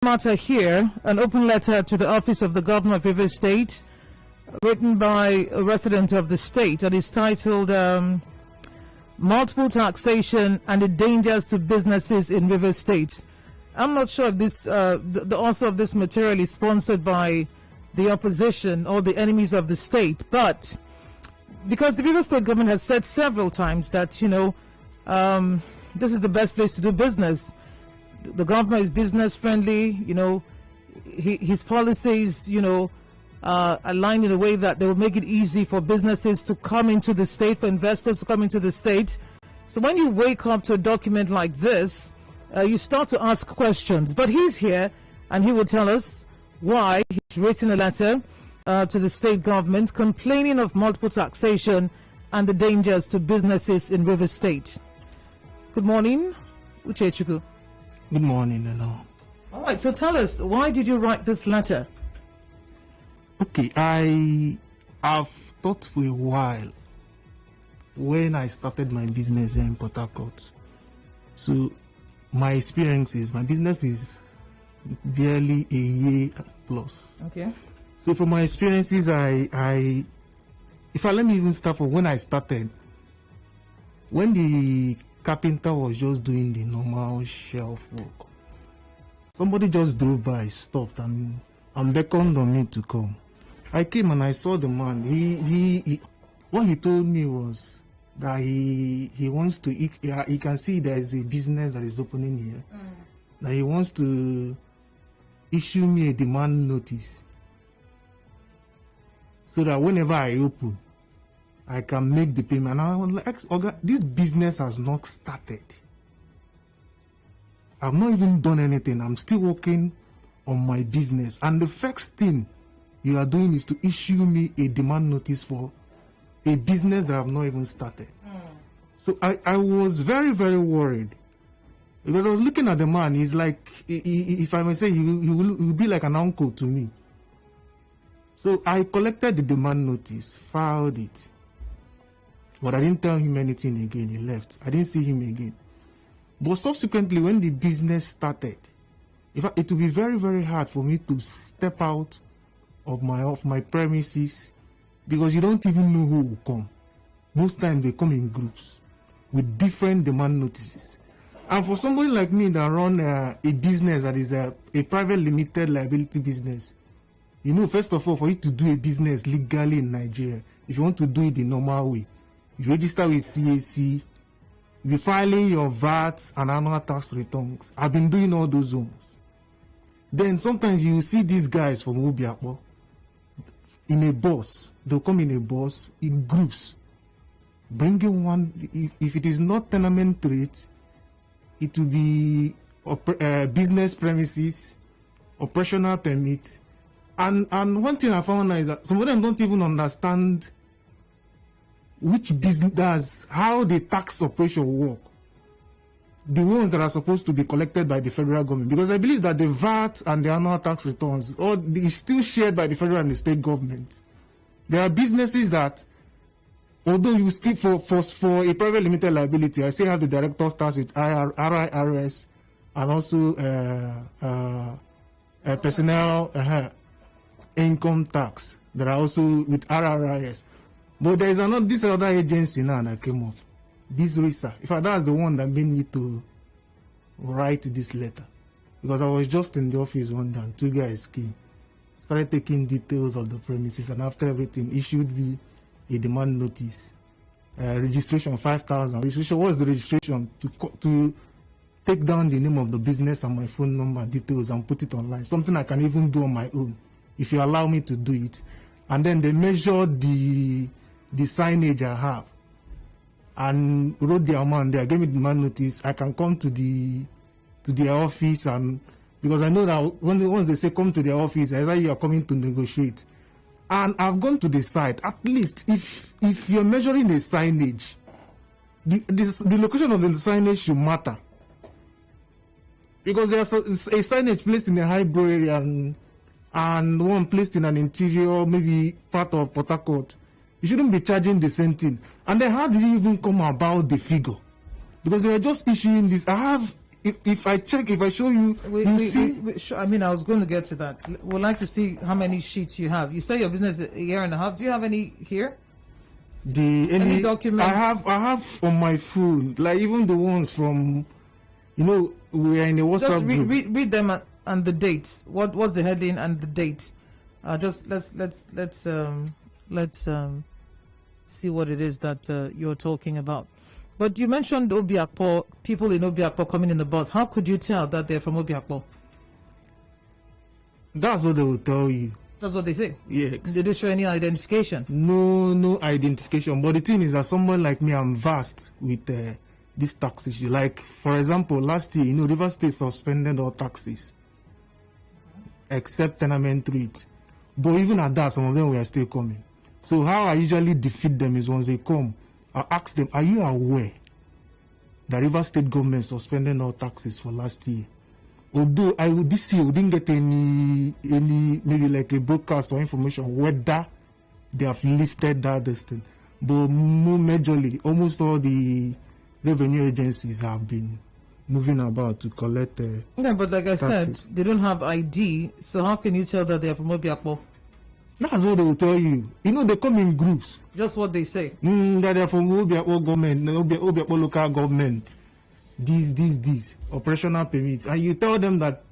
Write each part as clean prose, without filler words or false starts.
Matter here, an open letter to the office of the governor of Rivers State, written by a resident of the state, that is titled Multiple Taxation and the Dangers to Businesses in Rivers State. I'm not sure if this the author of this material is sponsored by the opposition or the enemies of the state, but because the Rivers State government has said several times that, this is the best place to do business. The governor is business friendly, his policies, aligned in a way that they will make it easy for businesses to come into the state, for investors to come into the state. So when you wake up to a document like this, you start to ask questions. But he's here and he will tell us why he's written a letter to the state government complaining of multiple taxation and the dangers to businesses in Rivers State. Good morning, Uchechukwu. Good morning, All right, so tell us, why did you write this letter? Okay, I have thought for a while when I started my business here in Port Harcourt. So my experiences, my business is barely a year plus. Okay. So from my experiences, let me even start from when I started. When the carpenter was just doing the normal shelf work, somebody just drove by, stopped, and beckoned on me to come. I came and I saw the man. What he told me was that he wants to. He can see there is a business that is opening here. That he wants to issue me a demand notice, so that whenever I open, I can make the payment. And I was like, Oga, this business has not started. I've not even done anything. I'm still working on my business. And the first thing you are doing is to issue me a demand notice for a business that I've not even started. So I was very, very worried. Because I was looking at the man. He's like, if I may say, he will be like an uncle to me. So I collected the demand notice, filed it. But I didn't tell him anything again. He left. I didn't see him again. But subsequently, when the business started, it will be very, very hard for me to step out of my premises, because you don't even know who will come. Most times they come in groups with different demand notices. And for somebody like me that run a business that is a private limited liability business, first of all, for you to do a business legally in Nigeria, if you want to do it the normal way, you register with CAC, you filing your VAT and annual tax returns. I've been doing all those ones. Then sometimes you see these guys from Obiakpo in a bus. They'll come in a bus in groups, bringing one. If it is not tenement rate, it will be business premises, operational permit. And one thing I found is that some of them don't even understand which business does, how the tax operation work. The ones that are supposed to be collected by the federal government. Because I believe that the VAT and the annual tax returns is still shared by the federal and the state government. There are businesses that, although you still, for a private limited liability, I still have the director's tax with RIRS and also personnel income tax that are also with RRIS. But there is this other agency now that came up, this RISA. In fact, that's the one that made me to write this letter. Because I was just in the office one day and two guys came, started taking details of the premises, and after everything, issued me a demand notice. Registration 5,000. Registration, what's the registration? To take down the name of the business and my phone number details and put it online. Something I can even do on my own, if you allow me to do it. And then they measured the signage I have and wrote the amount there, gave me the demand notice. I can come to their office, and because I know that once they say come to their office, either you are coming to negotiate. And I've gone to the site. At least if you're measuring a signage, the location of the signage should matter, because there's a signage placed in a highbrow area and one placed in an interior, maybe part of Port Harcourt. You shouldn't be charging the same thing. And then how did it even come about the figure? Because they were just issuing this. I have if I check, if I show you, you see. I mean, I was going to get to that. We'd like to see how many sheets you have. You say your business is a year and a half. Do you have any here? Any documents? I have on my phone, like even the ones from, we are in a WhatsApp group. Read them and the dates. What's the heading and the date? Just let's see what it is that you're talking about. But you mentioned Obiakpo, people in Obiakpo coming in the bus. How could you tell that they're from Obiakpo? That's what they will tell you. That's what they say? Yes. They don't show any identification? No identification. But the thing is that someone like me, I'm vast with this tax issue. Like, for example, last year, River State suspended all taxes except tenement rate. But even at that, some of them were still coming. So how I usually defeat them is once they come, I ask them, are you aware that River State government suspended all taxes for last year? Although this year we didn't get any maybe like a broadcast or information whether they have lifted that distance. But more majorly, almost all the revenue agencies have been moving about to collect yeah, but like I taxes. said, they don't have ID, so how can you tell that they're from Obiakpo? That's what they will tell you. They come in groups. Just what they say. That they're from Obiakpo government, Obiakpo local government. This operational permits, and you tell them that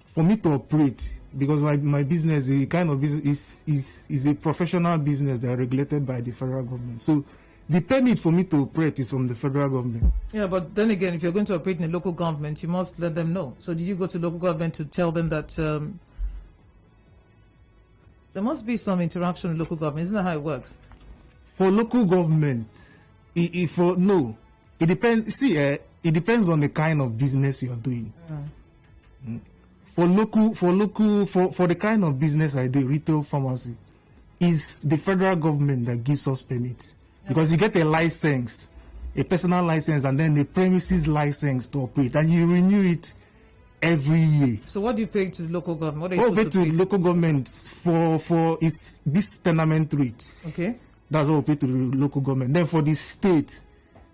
for me to operate, because my business, the kind of business is a professional business that are regulated by the federal government. So the permit for me to operate is from the federal government. Yeah, but then again, if you're going to operate in a local government, you must let them know. So did you go to local government to tell them that there must be some interaction with local government? Isn't that how it works? For local government, no. It depends. See, it depends on the kind of business you're doing. For the kind of business I do, retail pharmacy, is the federal government that gives us permits. Because you get a license, a personal license, and then the premises license to operate, and you renew it every year. So what do you pay to the local government? What are you pay to local government for is this tenement rate. Okay. That's what we pay to the local government. Then for the state,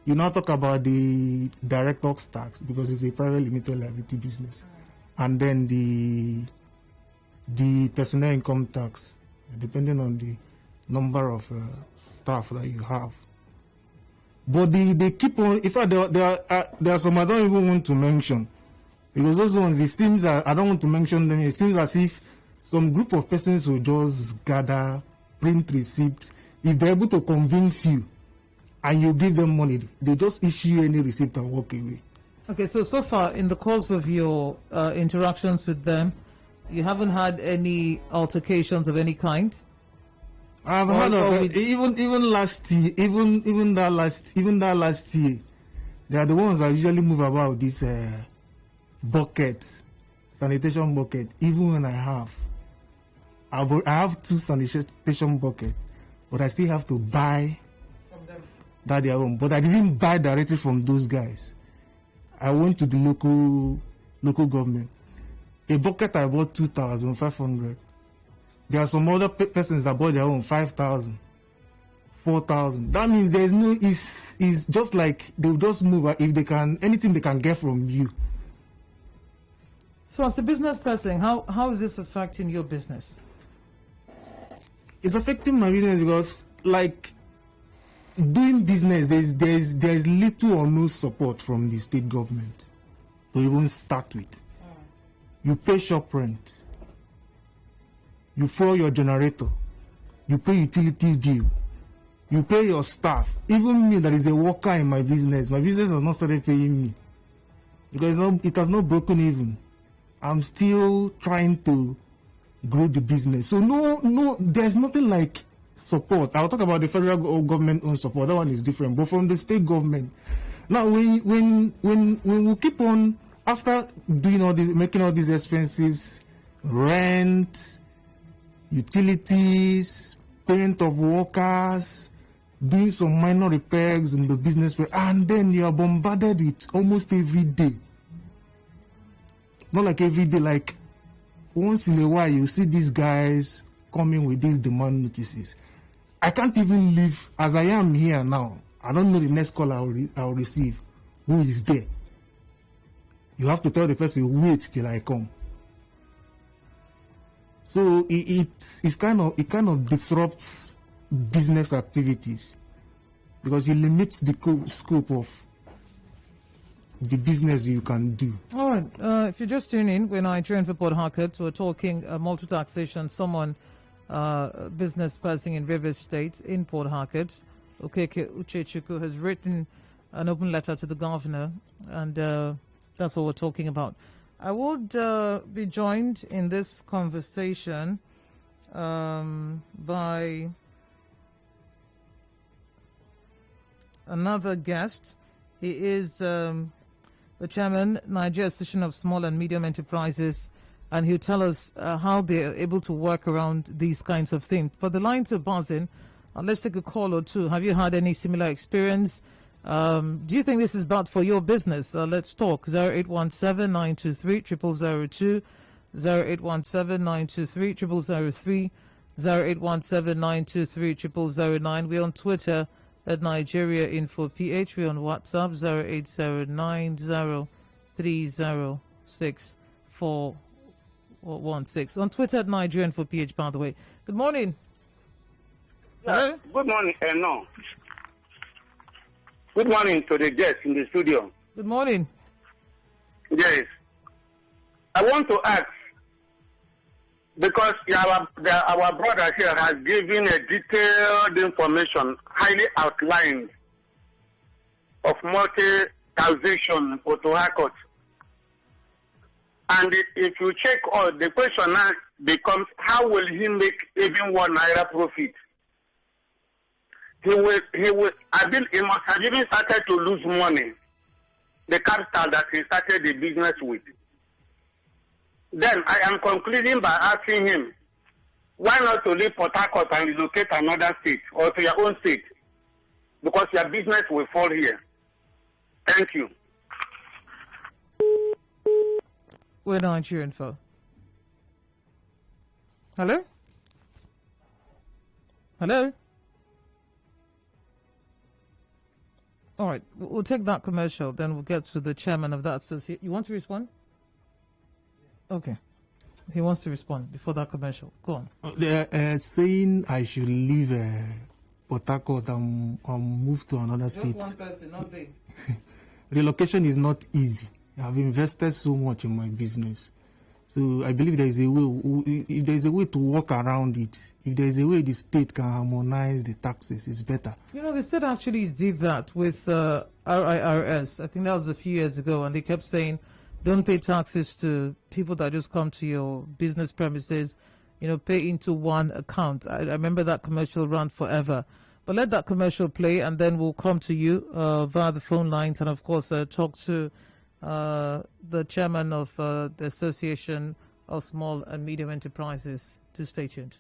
you now talk about the direct tax because it's a private limited liability business, and then the personal income tax, depending on the number of staff that you have. But they keep on. In fact, there are some I don't even want to mention, because those ones, it seems I don't want to mention them. It seems as if some group of persons will just gather, print receipts. If they're able to convince you, and you give them money, they just issue any receipt and walk away. Okay, so far in the course of your interactions with them, you haven't had any altercations of any kind? I've had even last year, even that last year, they are the ones that usually move about this bucket, sanitation bucket. Even when I have 2 sanitation buckets, but I still have to buy that their own. But I didn't buy directly from those guys. I went to the local government. A bucket I bought 2,500. There are some other persons that bought their own 5,000, 4,000. That means there is no. It's just like they'll just move if they can, anything they can get from you. So as a business person, how is this affecting your business? It's affecting my business because, like, doing business, there's little or no support from the state government to even start with. You pay shop rent, you fuel your generator, you pay utility bill, you pay your staff. Even me, that is a worker in my business has not started paying me because it has not broken even. I'm still trying to grow the business. So no, there's nothing like support. I'll talk about the federal government own support. That one is different. But from the state government, now when we keep on after doing all this, making all these expenses, rent, utilities, payment of workers, doing some minor repairs in the business, and then you are bombarded with almost every day. Not like every day, like once in a while you see these guys coming with these demand notices. I can't even live as I am here now. I don't know the next call I'll receive. Who is there? You have to tell the person, wait till I come. So it kind of disrupts business activities because it limits the scope of the business you can do. All right. If you're just tuning in, we're Nigerian for Port Harcourt. We're talking multi-taxation. Someone, business person in Rivers State in Port Harcourt, Okeke Uchechukwu, has written an open letter to the governor, and that's what we're talking about. I would be joined in this conversation by another guest. He is the chairman, Nigeria Association of Small and Medium Enterprises, and he'll tell us how they're able to work around these kinds of things. For the lines are buzzing, let's take a call or two. Have you had any similar experience? Do you think this is bad for your business? Let's talk. 0817-923-0002, 0817-923-0003, 0817-923-0009. We're on Twitter at Nigeria Info PH. We're on WhatsApp 08090364416. On Twitter at Nigeria Info PH, by the way. Good morning. Yeah, good morning. No. Good morning to the guests in the studio. Good morning. Yes. I want to ask, because our brother here has given a detailed information, highly outlined, of multi-taxation for Harcourt. And if you check all, the question now becomes, how will he make even 1 naira profit? He must have even started to lose money, the capital that he started the business with. Then I am concluding by asking him, why not to leave Port Harcourt and relocate another state or to your own state? Because your business will fall here. Thank you. We're Nigerian Info. Hello? Hello? All right, we'll take that commercial, then we'll get to the chairman of that association. You want to respond? Okay. He wants to respond before that commercial. Go on. They're saying I should leave Port Harcourt and move to another state. Just one person, not they. Relocation is not easy. I've invested so much in my business. So I believe there is a way, if there is a way to work around it, if there is a way the state can harmonize the taxes, it's better. You know, the state actually did that with RIRS. I think that was a few years ago, and they kept saying, don't pay taxes to people that just come to your business premises, you know, pay into one account. I remember that commercial ran forever. But let that commercial play, and then we'll come to you via the phone lines, and of course talk to the chairman of the Association of Small and Medium Enterprises. To stay tuned.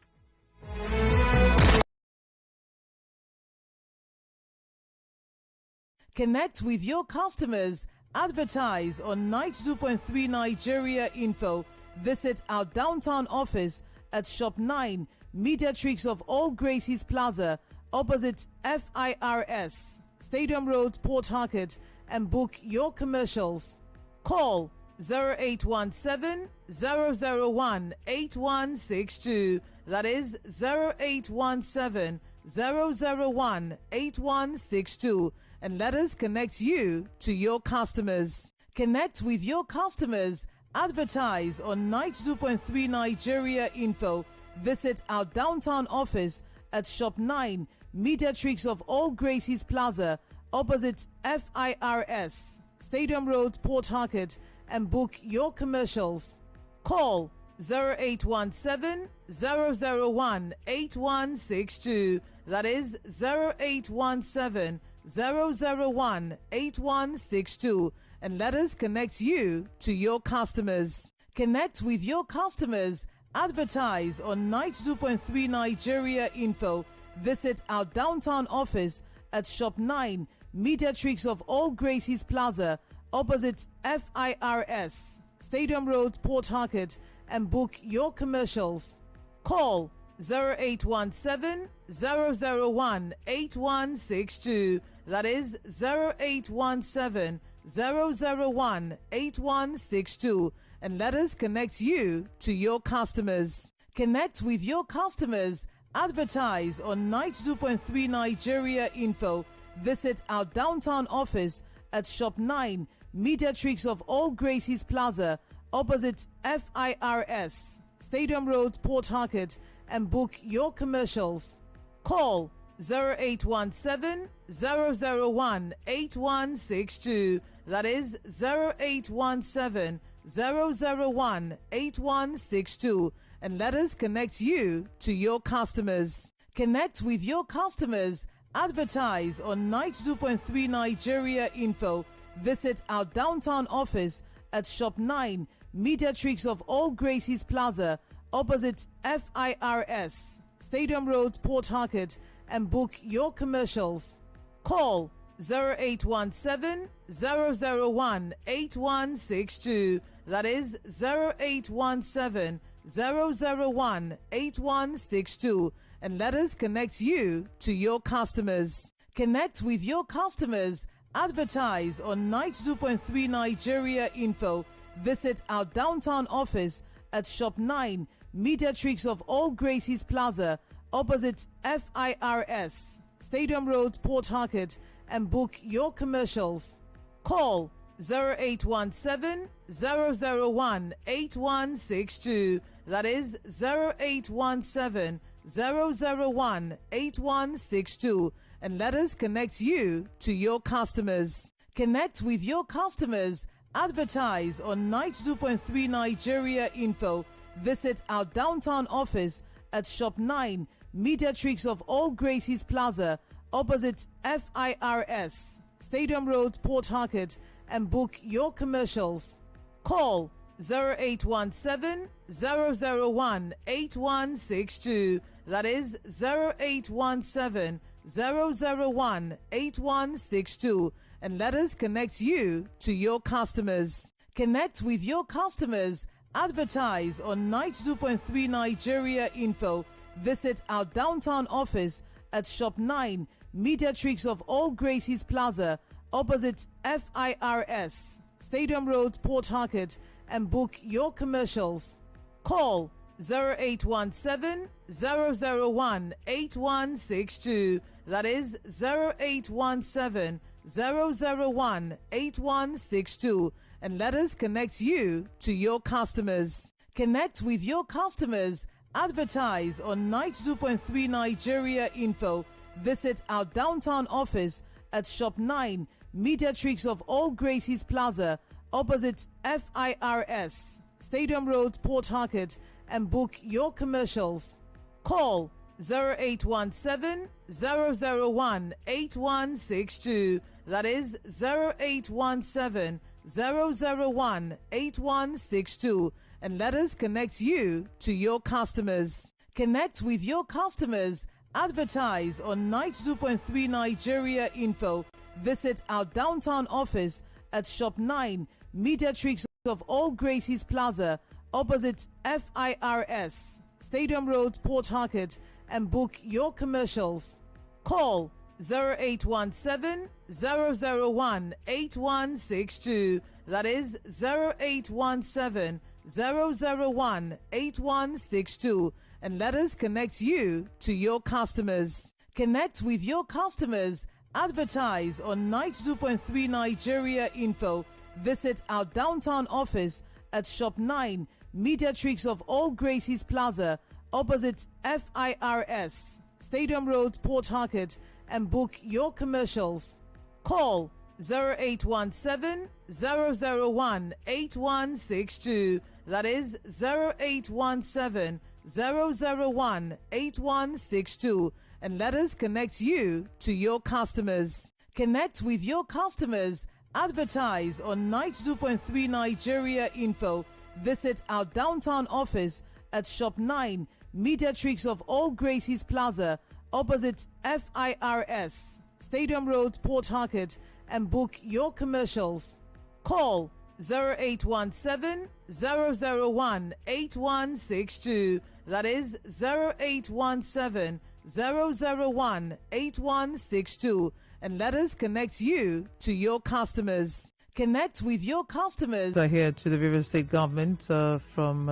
Connect with your customers. Advertise on 92.3 Nigeria Info. Visit our downtown office at Shop 9, Mediatrix of All Gracies Plaza, opposite FIRS, Stadium Road, Port Harcourt, and book your commercials. Call 0817-001-8162. That is 0817-001-8162. And let us connect you to your customers. Connect with your customers. Advertise on 92.3 Nigeria Info. Visit our downtown office at Shop 9, Mediatrix of All Gracies Plaza, opposite FIRS, Stadium Road, Port Harcourt, and book your commercials. Call 0817-001-8162. That is 0817-001-8162. And let us connect you to your customers. Connect with your customers. Advertise on 92.3 Nigeria Info. Visit our downtown office at Shop 9, Mediatrix of All Gracies Plaza, opposite FIRS, Stadium Road, Port Harcourt, and book your commercials. Call 0817-001-8162. That is 0817 001-8162 and let us connect you to your customers. Connect with your customers. Advertise on 92.3 Nigeria Info. Visit our downtown office at Shop 9, Mediatrix of All Gracies Plaza, opposite FIRS, Stadium Road, Port Harcourt, and book your commercials. Call 0817-001-8162. That is 0817-001-8162. And let us connect you to your customers. Connect with your customers. Advertise on 92.3 Nigeria Info. Visit our downtown office at Shop 9, Mediatrix of All Gracies Plaza, opposite FIRS, Stadium Road, Port Harcourt, and book your commercials. Call 0817-001-8162. That is 0817-001-8162. And let us connect you to your customers. Connect with your customers. Advertise on 92.3 Nigeria Info. Visit our downtown office at Shop 9, Mediatrix of All Gracies Plaza, opposite FIRS, Stadium Road, Port Harcourt, and book your commercials. Call 0817-001-8162. That is 0817-001-8162. And let us connect you to your customers. Connect with your customers. Advertise on 92.3 Nigeria Info. Visit our downtown office at Shop 9, Mediatrix of All Gracies Plaza, opposite FIRS, Stadium Road, Port Harcourt, and book your commercials. Call 0817-001-8162. That is 0817-001-8162. And let us connect you to your customers. Connect with your customers. Advertise on 92.3 Nigeria Info. Visit our downtown office at Shop 9, Mediatrix of All Gracies Plaza, opposite FIRS, Stadium Road, Port Harcourt, and book your commercials. Call 0817-001-8162. That is 0817-001-8162. And let us connect you to your customers. Connect with your customers. Advertise on 92.3 Nigeria Info. Visit our downtown office at Shop 9, Mediatrix of All Gracies Plaza, opposite FIRS, Stadium Road, Port Harcourt, and book your commercials. Call 0817-001-8162. That is 0817-001-8162. And let us connect you to your customers. Connect with your customers. Advertise on 92.3 Nigeria Info. Visit our downtown office at Shop 9, Mediatrix of All Gracies Plaza, opposite FIRS, Stadium Road, Port Harcourt, and book your commercials. Call 0817-001-8162. That is 0817-001-8162. And let us connect you to your customers. Connect with your customers. Advertise on 92.3 Nigeria Info. Visit our downtown office at Shop 9, Mediatrix of All Gracies Plaza, opposite FIRS, Stadium Road, Port Harcourt, and book your commercials. Call 0817-001-8162. That is 0817-001-8162. And let us connect you to your customers. Connect with your customers. Advertise on 92.3 Nigeria Info. Visit our downtown office at Shop 9, Mediatrix of All Gracies Plaza, opposite FIRS, Stadium Road, Port Harcourt, and book your commercials. Call 0817-001-8162. That is 0817-001-8162. And let us connect you to your customers. Connect with your customers. I hear to the River State government from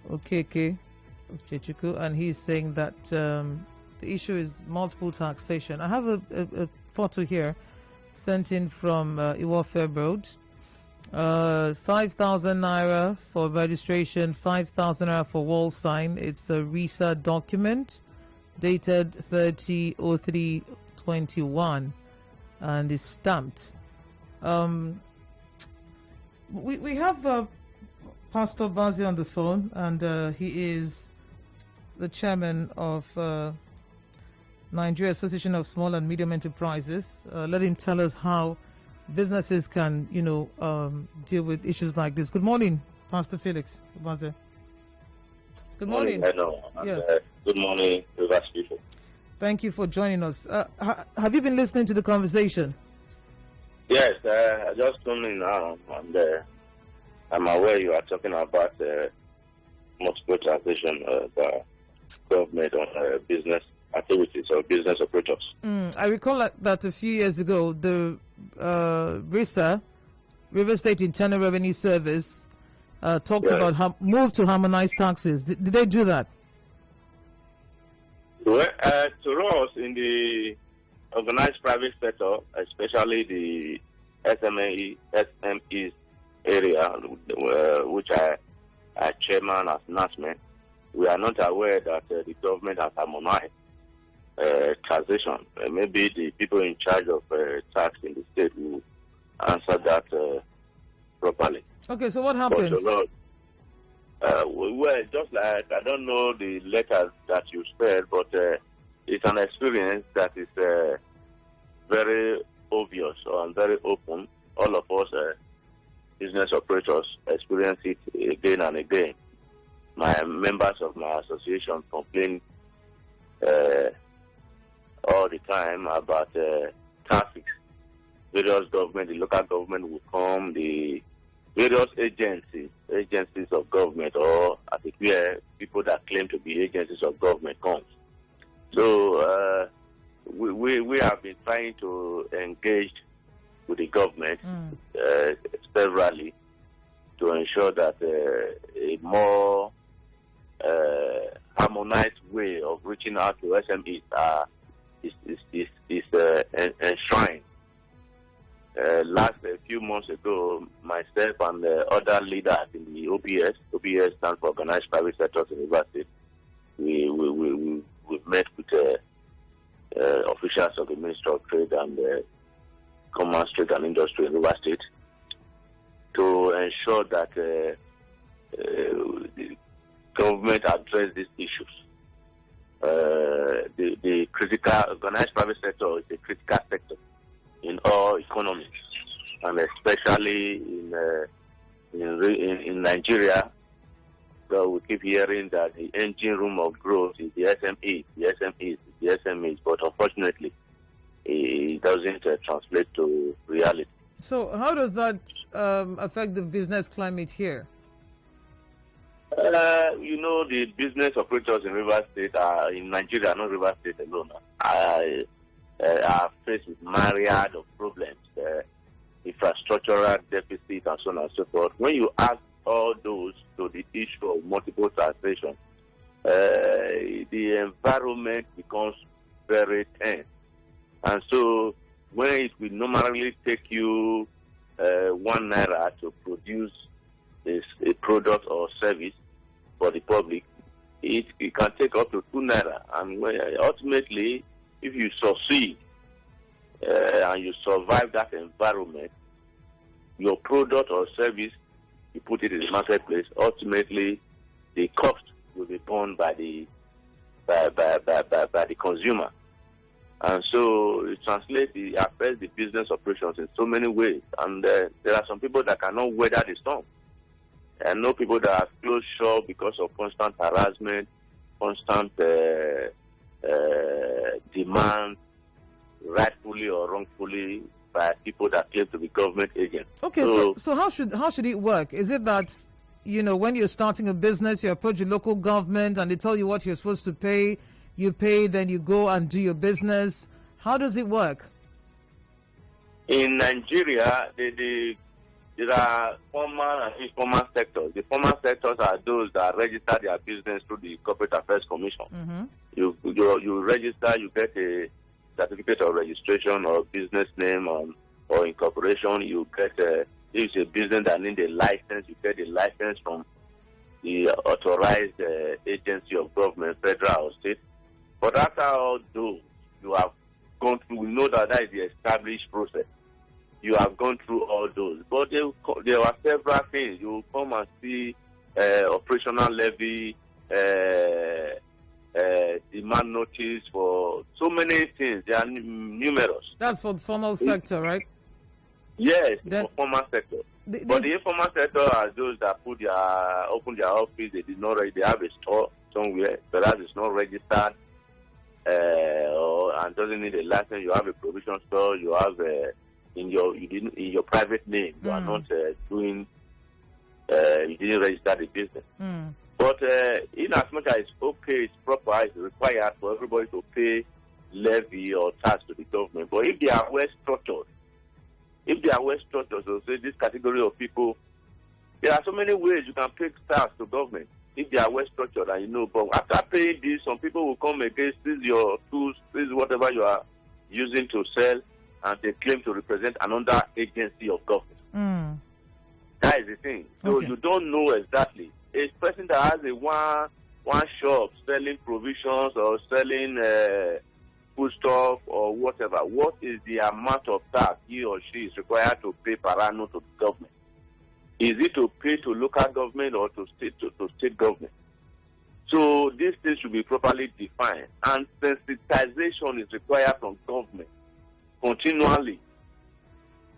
Okeke Ochechuku, and he's saying that the issue is multiple taxation. I have a photo here sent in from Iwofe Road. 5,000 naira for registration, 5,000 naira for wall sign. It's a RISA document dated 30/03/21 and is stamped. We have Pastor Obaze on the phone, and he is the chairman of Nigeria Association of Small and Medium Enterprises. Let him tell us how businesses can, deal with issues like this. Good morning, Pastor Felix Obaze. Good morning. Hello. Yes. Good morning, Rivers people. Thank you for joining us. Have you been listening to the conversation? Yes, I just tuned in now, and I'm aware you are talking about multiple taxation by government on business activities or business operators. I recall that a few years ago, the RISA, River State Internal Revenue Service, talked about move to harmonized taxes. Did they do that? Well, to us in the organized private sector, especially the SMEs area, which I chairman as NASME, we are not aware that the government has harmonized taxation. Maybe the people in charge of tax in the state will answer that properly. Okay, so what happens? Well, just like, I don't know the letters that you said, but it's an experience that is very obvious and very open. All of us business operators experience it again and again. My members of my association complain all the time about traffic. Various government, the local government will come, the various agencies of government, or at the clear people that claim to be agencies of government comes. So we have been trying to engage with the government severally to ensure that a more harmonized way of reaching out to SMEs is enshrined. Last a few months ago, myself and other leaders in the OBS stands for Organized Private Sector University, we met with officials of the Ministry of Trade and Commerce, Trade and Industry in River State to ensure that the government address these issues. The critical organized private sector is a critical sector in all economies, and especially in Nigeria. So we keep hearing that the engine room of growth is the SMEs, but unfortunately, it doesn't translate to reality. So how does that affect the business climate here? The business operators in River State are in Nigeria, not River State alone, are faced with myriad of problems, infrastructural deficit, and so on and so forth. When you add all those to the issue of multiple taxation, the environment becomes very tense. And so when it will normally take you 1 naira to produce a product or service for the public, it can take up to 2 naira. And ultimately, if you succeed and you survive that environment, your product or service, you put it in the marketplace, ultimately the cost will be borne by the consumer. And so it affects the business operations in so many ways. And there are some people that cannot weather the storm. I know people that have closed shop because of constant harassment, constant demand, rightfully or wrongfully, by people that claim to be government agents. Okay, so how should it work? Is it that, when you're starting a business, you approach the local government and they tell you what you're supposed to pay, you pay, then you go and do your business? How does it work? In Nigeria, there are formal and informal sectors. The formal sectors are those that register their business through the Corporate Affairs Commission. Mm-hmm. You register, you get a certificate of registration or business name or incorporation. You get if it's a business that needs a license, you get a license from the authorized agency of government, federal or state. But after all those, you have gone through, we know that is the established process. You have gone through all those. But there are several things. You come and see operational levy, demand notice for so many things. They are numerous. That's for the formal sector, right? Yes, for formal sector. But the informal sector are those that open their office. They have a store somewhere, but that is not registered and doesn't need a license. You have a provision store. You have in your private name. You are not doing. You didn't register the business. But in as much as it's okay, it's proper, it's required for everybody to pay levy or tax to the government. But if they are well structured, so say this category of people, there are so many ways you can pay tax to government if they are well structured, and you know. But after paying this, some people will come against your tools, this is whatever you are using to sell, and they claim to represent another agency of government. That is the thing. So you don't know exactly. A person that has a one shop selling provisions or selling foodstuff or whatever, what is the amount of tax he or she is required to pay per annum to the government? Is it to pay to local government or to state government? So these things should be properly defined, and sensitization is required from government continually.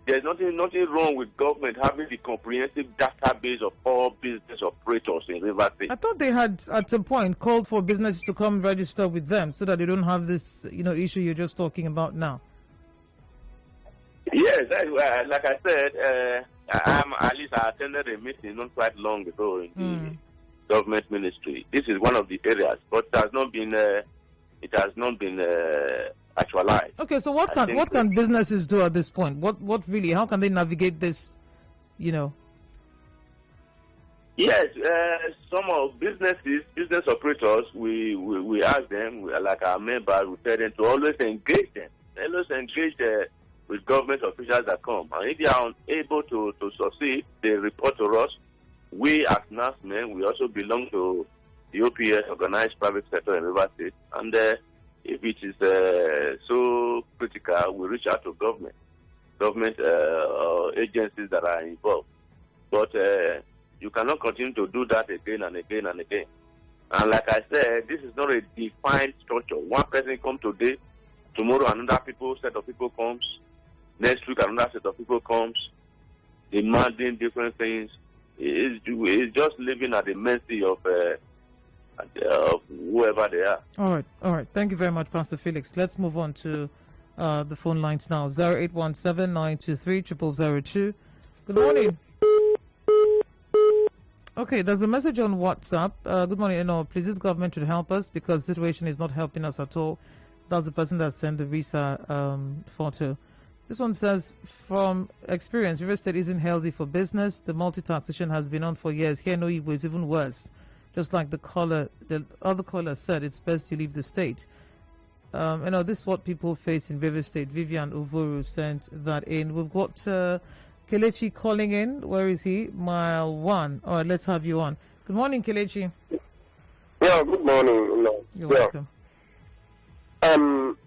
There's nothing wrong with government having the comprehensive database of all business operators in Rivers State. I thought they had, at some point, called for businesses to come register with them so that they don't have this, issue you're just talking about now. Yes, like I said, I attended a meeting not quite long ago in the government ministry. This is one of the areas, but it has not been actualized. Okay, so what can businesses do at this point? What really? How can they navigate this? Yes, some of business operators, we ask them, like our members, we tell them to always engage them. Always engage with government officials that come. And if they are unable to succeed, they report to us. We as NASMEN, we also belong to the OPS, Organized Private Sector in Rivers State. And if it is so critical, we reach out to government agencies that are involved. But you cannot continue to do that again and again and again. And like I said, this is not a defined structure. One person comes today, tomorrow another set of people comes, next week another set of people comes, demanding different things. It's just living at the mercy of whoever they are. All right. Thank you very much, Pastor Felix. Let's move on to the phone lines now. 0817-923-0002. Good morning. Okay, there's a message on WhatsApp. Good morning. Please, this government should help us because the situation is not helping us at all. That's the person that sent the visa photo. This one says, from experience, River State isn't healthy for business. The multi-taxation has been on for years. Here, no Igbo is even worse. Just like the other caller said, it's best you leave the state. This is what people face in River State. Vivian Uvuru sent that in. We've got Kelechi calling in. Where is he? Mile 1. All right, let's have you on. Good morning, Kelechi. Yeah, good morning. You're welcome.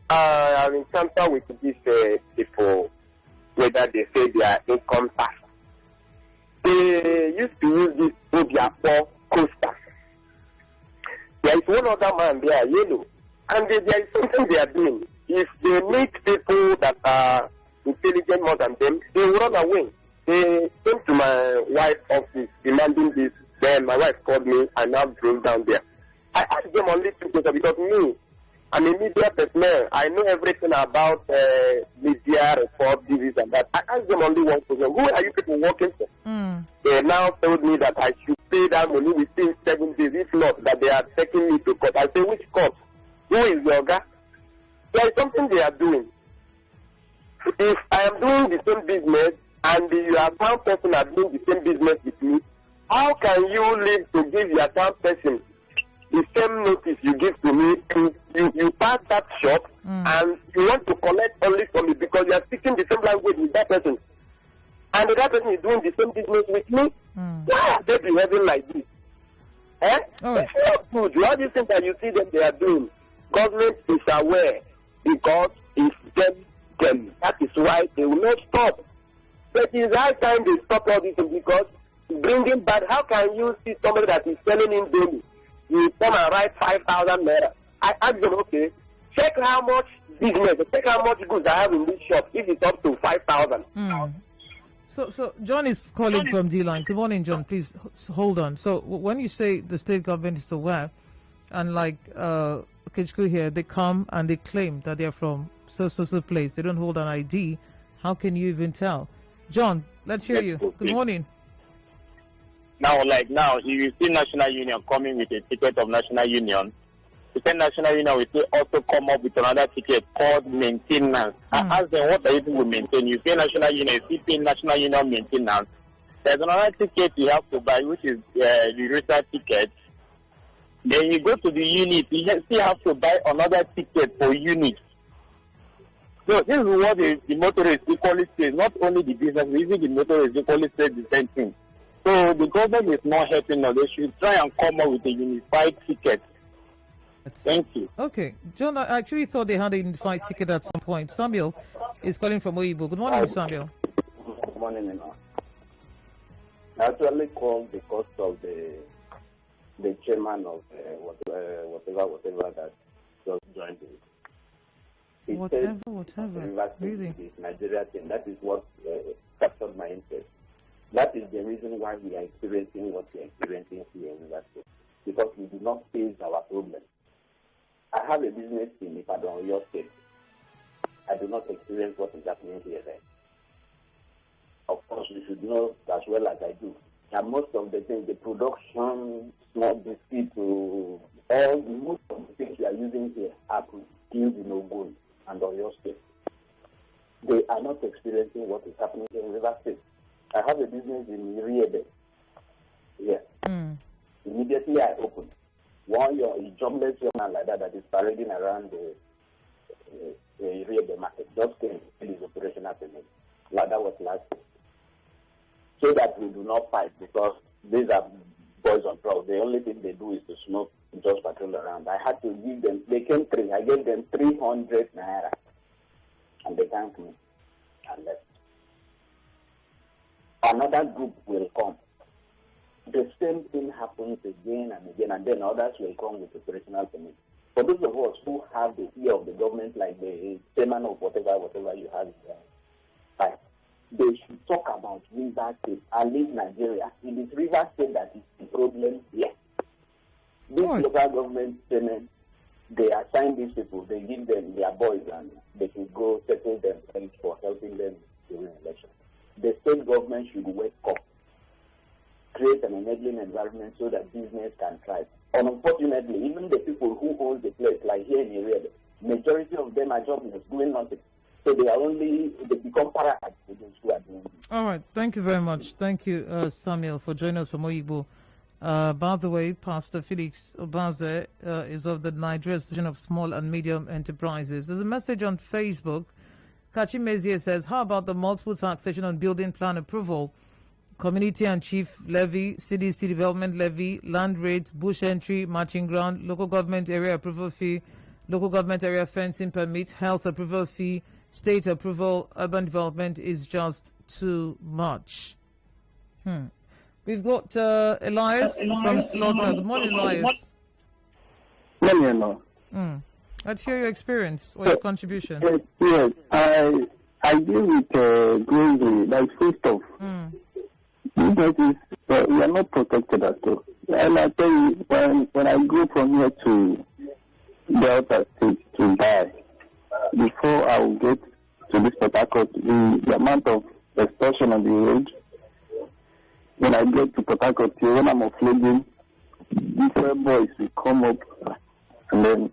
I have encountered with these people, whether they say they are income tax. They used to use this Obiapo coaster. There is one other man there, yellow, and there is something they are doing. If they meet people that are intelligent more than them, they will run away. They came to my wife's office demanding this. Then my wife called me and now drove down there. I asked them only two questions because me, I'm a media personnel. I know everything about media report, this and that. I asked them only one question. Who are you people working for? They now told me that I should pay that money within 7 days. If not, that they are taking me to court. I say, which court? Who is your guy? There is something they are doing. if I am doing the same business and your account person are doing the same business with me, how can you leave to give your account person the same notice you give to me? You pass that shop and you want to collect only from me because you are speaking the same language with that person. And that person is doing the same business with me. Why are they behaving like this? It's not good. All these things that you see that they are doing, government is aware because it's them. That is why they will not stop. But it's high time they stop all these things because bringing back, how can you see somebody that is selling in daily? You come and write 5,000 naira. I ask them, okay, check how much business, check how much goods I have in this shop. If it's up to 5,000. So John is calling from D-Line. Good morning, John. Please hold on. So when you say the state government is aware, and like Kichku here, they come and they claim that they're from so place. They don't hold an ID. How can you even tell? John, let's hear you. Good morning. Now, if you see National Union coming with a ticket of National Union, the same National Union will also come up with another ticket called maintenance. I ask them, what are you people maintain? You pay National Union, you pay National Union maintenance. There's another ticket you have to buy, which is the register ticket. Then you go to the unit, you still have to buy another ticket for unit. So this is what the motorist equally says. Not only the business, even the motorist equally says the same thing. So the government is not helping us. They should try and come up with a unified ticket. Thank you. Okay. John, I actually thought they had a unified ticket at some point. Samuel is calling from Oibo. Good morning, Samuel. Good morning, Nina. I actually called because of the chairman of whatever that just joined it. Whatever. Really? This Nigeria thing. That is what captured my interest. That is the reason why we are experiencing what we are experiencing here in that state. Because we do not face our problem. I have a business in Ibadan, your state. I do not experience what is happening here then. Of course, you should know as well as I do. And most of the things, the production, small biscuit, most of the things we are using here are produced in Ogun and Oyo State. They are not experiencing what is happening in River State. I have a business in Iriebe. Yes. Immediately I opened. One jobless young man like that is parading around the Iriebe market. Just came in his operational permit. Like that was last year. So that we do not fight because these are boys on drugs. The only thing they do is to smoke, just patrol around. I had to give them, they came three. I gave them 300 naira. And they thanked me and left. Another group will come. The same thing happens again and again, and then others will come with operational permit. For those of us who have the ear of the government, like the chairman of whatever you have, they should talk about River State and leave Nigeria. It is River State that is the problem here. This local government chairman, they assign these people, they give them their boys, and they can go settle themselves for helping them during election. The state government should wake up, create an enabling environment so that business can thrive. Unfortunately, even the people who own the place, like here in Iriebe, majority of them are jobless, doing nothing. So they become parasites for those who are doing this. All right. Thank you very much. Thank you, Samuel, for joining us from Oyibo. By the way, Pastor Felix Obaze is of the Nigeria Association of Small and Medium Enterprises. There's a message on Facebook. Kachi Mezier says, how about the multiple taxation on building plan approval, community and chief levy, CDC development levy, land rates, bush entry, matching ground, local government area approval fee, local government area fencing permit, health approval fee, state approval, urban development is just too much. We've got Elias from Slaughter. Good morning, Elias. Good morning. Let's hear your experience or your contribution. Yes, I deal with grazing, like food stuff. We are not protected at all. And I tell you, when I go from here to Delta State to buy, before I will get to this Port Harcourt, the amount of extortion on the road, when I get to Port Harcourt, when I'm offloading, different boys will come up and then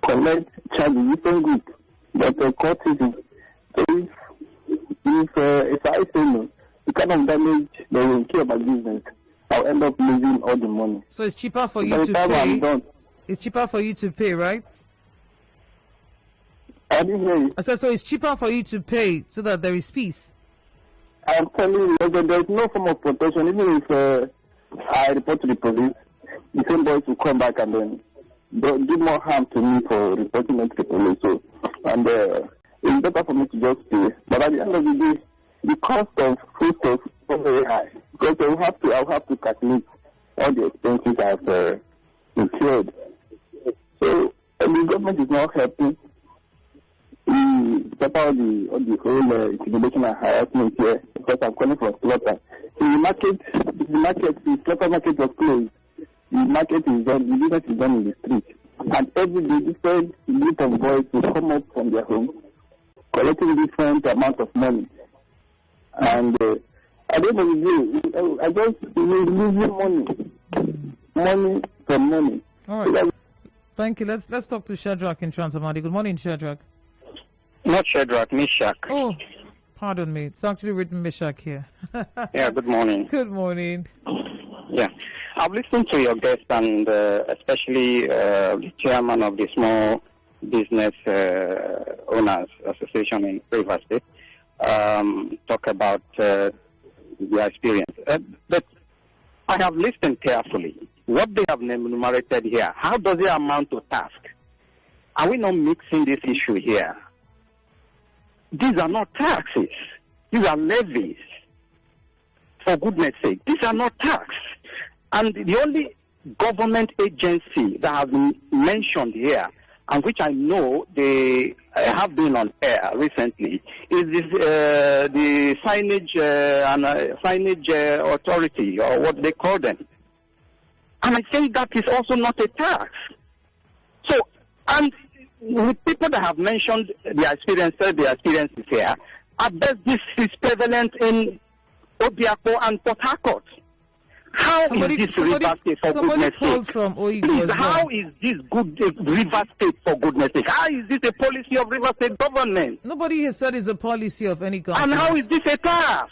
collect charges, different group, but the courtesy, So if I say no, the kind of damage they will kill my business, I'll end up losing all the money. So it's cheaper for you to pay. It's cheaper for you to pay, right? I didn't hear you. I said, so it's cheaper for you to pay so that there is peace. I'm telling you, there's no form of protection. Even if I report to the police, the same boys will come back and then do more harm to me for reporting it to the police. So, and it's better for me to just pay. But at the end of the day, the cost of foodstuff is very high because I'll have to calculate all the expenses I've incurred. So the government is not helping. Stop all the whole intimidation and harassment here because I'm calling for slaughter. In the slaughter market was closed. The market is done, the business is done in the street. And every day different group of boys will come up from their homes, collecting different amounts of money. And at the end of the day, I just losing money from money. All right. Thank you. Let's talk to Shadrach in Transamadi. Good morning, Shadrach. Not Shadrach, Meshach. Oh, pardon me. It's actually written Meshach here. Yeah, good morning. Good morning. Yeah. I've listened to your guest and especially the chairman of the Small Business Owners Association in Rivers State talk about their experience. But I have listened carefully. What they have enumerated here, how does it amount to task? Are we not mixing this issue here? These are not taxes. These are levies. For goodness sake, these are not tax. And the only government agency that has been mentioned here, and which I know they have been on air recently, is this, the signage authority, or what they call them. And I think that is also not a tax. So, and with people that have mentioned their experiences here, I bet this is prevalent in Obiako and Port Harcourt. How is this River State for goodness sake? Please, how is this good River State for goodness sake? How is this a policy of River State government? Nobody has said it's a policy of any government. And how is this a task?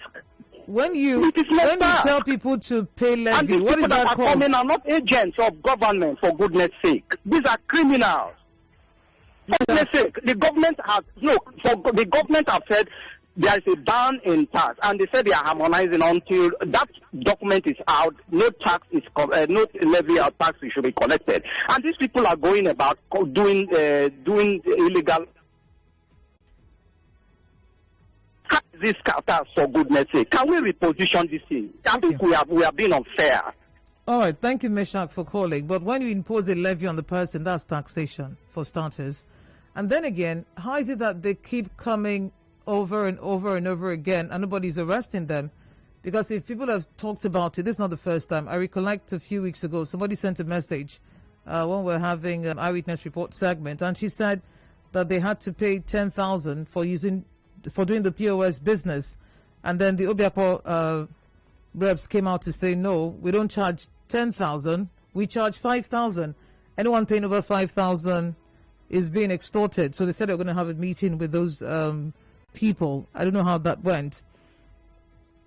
When you tell people to pay levy, what is that called? Coming are not agents of government, for goodness sake. These are criminals. For goodness sake, the government has said there is a ban in tax, and they said they are harmonizing until that document is out. No tax is no levy or tax should be collected, and these people are going about doing illegal. How is this tax, for goodness sake? Can we reposition this thing? I think we are being unfair. All right, thank you, Meshach, for calling. But when you impose a levy on the person, that's taxation, for starters. And then again, how is it that they keep coming over and over and over again and nobody's arresting them? Because if people have talked about it, this is not the first time. I recollect a few weeks ago, somebody sent a message when we're having an eyewitness report segment, and she said that they had to pay $10,000 for doing the POS business. And then the Obiako reps came out to say, no, we don't charge $10,000, we charge $5,000. Anyone paying over $5,000 is being extorted. So they said they're going to have a meeting with those people. I don't know how that went.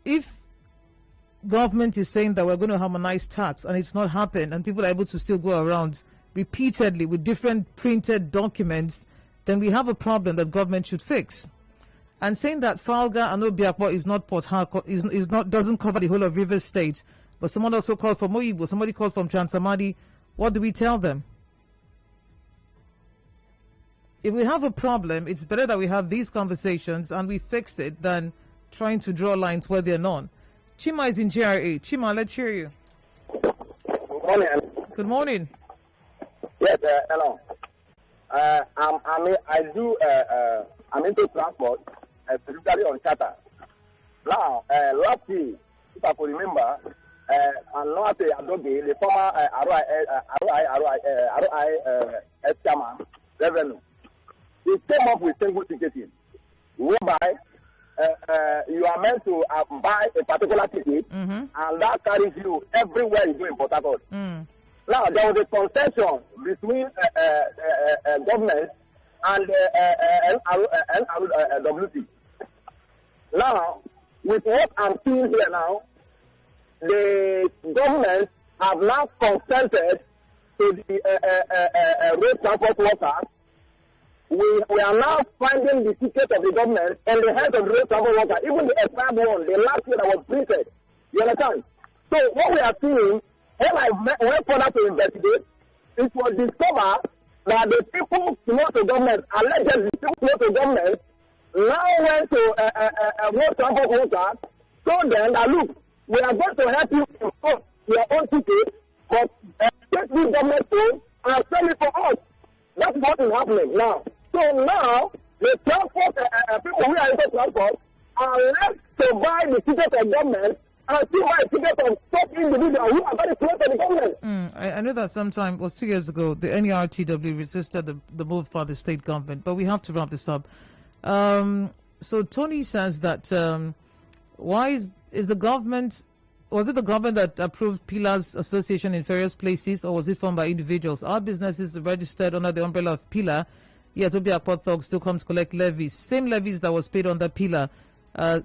If government is saying that we're going to harmonize tax and it's not happened, and people are able to still go around repeatedly with different printed documents, then we have a problem that government should fix. And saying that Falga and Obiakwa is not Port Harcourt, doesn't cover the whole of Rivers State, but someone also called from Oyibo, somebody called from Transamadi, what do we tell them? If we have a problem, it's better that we have these conversations and we fix it than trying to draw lines where they're not. Chima is in GRA. Chima, let's hear you. Good morning. Good morning. Yes, hello. I'm into transport, specifically on charter. Now, last year, if I could remember, and last year, Adobe, the former ROI chairman, revenue, he came up with single ticketing, whereby you are meant to buy a particular ticket, and that carries you everywhere you go in Port Harcourt. Now, there was a concession between government and NRWC. Now, with what I'm seeing here now, the government have now consented to the road transport workers. We are now finding the ticket of the government and the head of the road transport workers, even the expired one, the last year that was printed. You understand? So what we are seeing, when I went further to investigate, it was discovered that the people close to government, allegedly people close to government, now went to road transport workers, told them that, look, we are going to help you import your own ticket, but take this government phone and sell it for us. That's what is happening now. So now, the transport people who are into transport are left to buy the ticket of government and to buy the ticket of top individuals who are very close to the government. I know that sometime, it was 2 years ago, the NERTW resisted the move by the state government, but we have to wrap this up. So Tony says that why is the government, was it the government that approved Pillars Association in various places, or was it formed by individuals? Our businesses registered under the umbrella of Pillar, yet Obi Port thugs still come to collect levies, same levies that was paid under Pillar.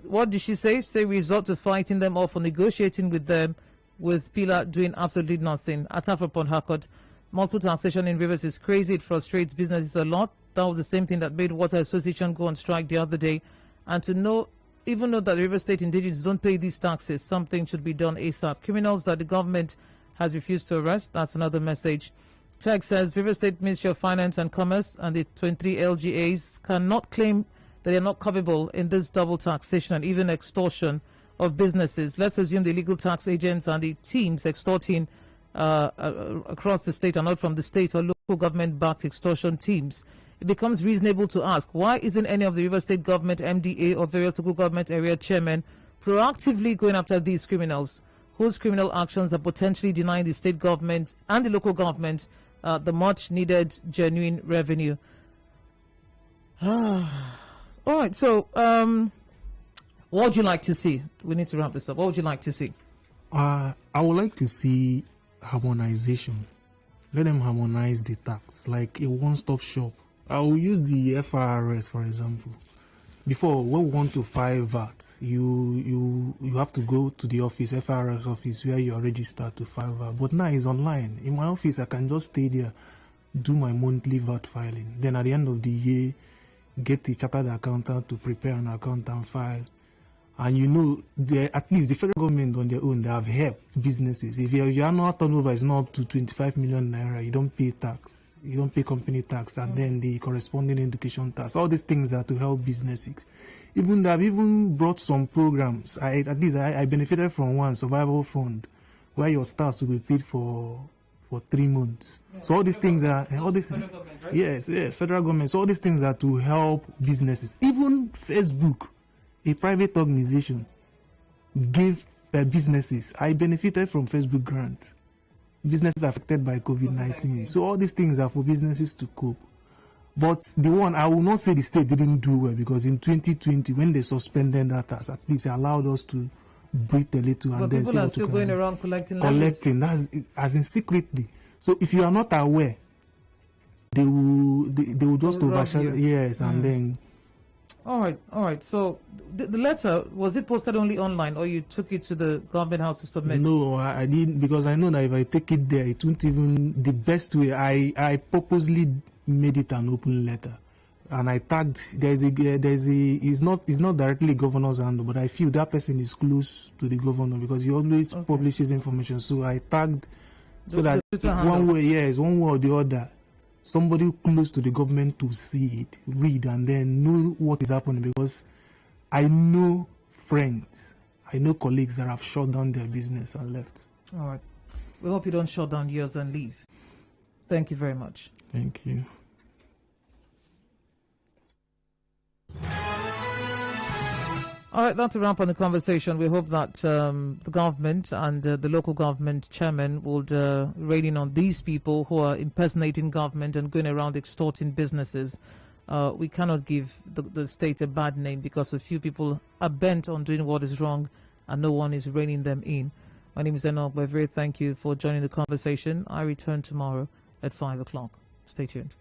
What did she say? Say we resort to fighting them off or negotiating with them, with Pillar doing absolutely nothing. Attack upon Harcourt. Multiple taxation in rivers is crazy. It frustrates businesses a lot. That was the same thing that made Water Association go on strike the other day. And to even know that the River State indigenous don't pay these taxes, something should be done ASAP. Criminals that the government has refused to arrest, that's another message. Tech says River State Ministry of Finance and Commerce and the 23 LGAs cannot claim that they are not culpable in this double taxation and even extortion of businesses. Let's assume the illegal tax agents and the teams extorting across the state are not from the state or local government-backed extortion teams. It becomes reasonable to ask, why isn't any of the River State government, MDA, or various local government area chairmen proactively going after these criminals, whose criminal actions are potentially denying the state government and the local government the much-needed genuine revenue? All right, so what would you like to see? We need to wrap this up. What would you like to see? I would like to see harmonization. Let them harmonize the tax, like a one-stop shop. I will use the FRS, for example. Before, when we want to file VAT, you have to go to the office, FRS office, where you are registered to file VAT. But now it's online. In my office, I can just stay there, do my monthly VAT filing. Then at the end of the year, get the chartered accountant to prepare an account and file. And you know, at least the federal government on their own, they have helped businesses. If your annual turnover is not up to 25 million naira, you don't pay tax. You don't pay company tax and then the corresponding education tax. All these things are to help businesses. Even they have even brought some programs. I benefited from one, survival fund, where your staff will be paid for 3 months. Yeah, so all these things are right? Yes, federal government. So all these things are to help businesses. Even Facebook, a private organization, gave businesses. I benefited from Facebook grant. Businesses affected by COVID-19. So all these things are for businesses to cope. But the one, I will not say the state didn't do well, because in 2020, when they suspended that tax, at least it allowed us to breathe a little and then see what people are still going around collecting. That's as in secretly. So if you are not aware, they will just overshadow. Yes, and then. All right. So the letter, was it posted only online, or you took it to the government house to submit? No, I didn't, because I know that if I take it there, it won't even, the best way, I purposely made it an open letter. And I tagged, it's not directly governor's handle, but I feel that person is close to the governor, because he always publishes information. So I tagged so that one way or the other, somebody close to the government to see it, read, and then know what is happening. Because I know friends, I know colleagues that have shut down their business and left. All right. We hope you don't shut down yours and leave. Thank you very much. Thank you. All right, that's a wrap on the conversation. We hope that the government and the local government chairman would rein in on these people who are impersonating government and going around extorting businesses. We cannot give the state a bad name because a few people are bent on doing what is wrong and no one is reining them in. My name is Enoch Bevere. Thank you for joining the conversation. I return tomorrow at 5 o'clock. Stay tuned.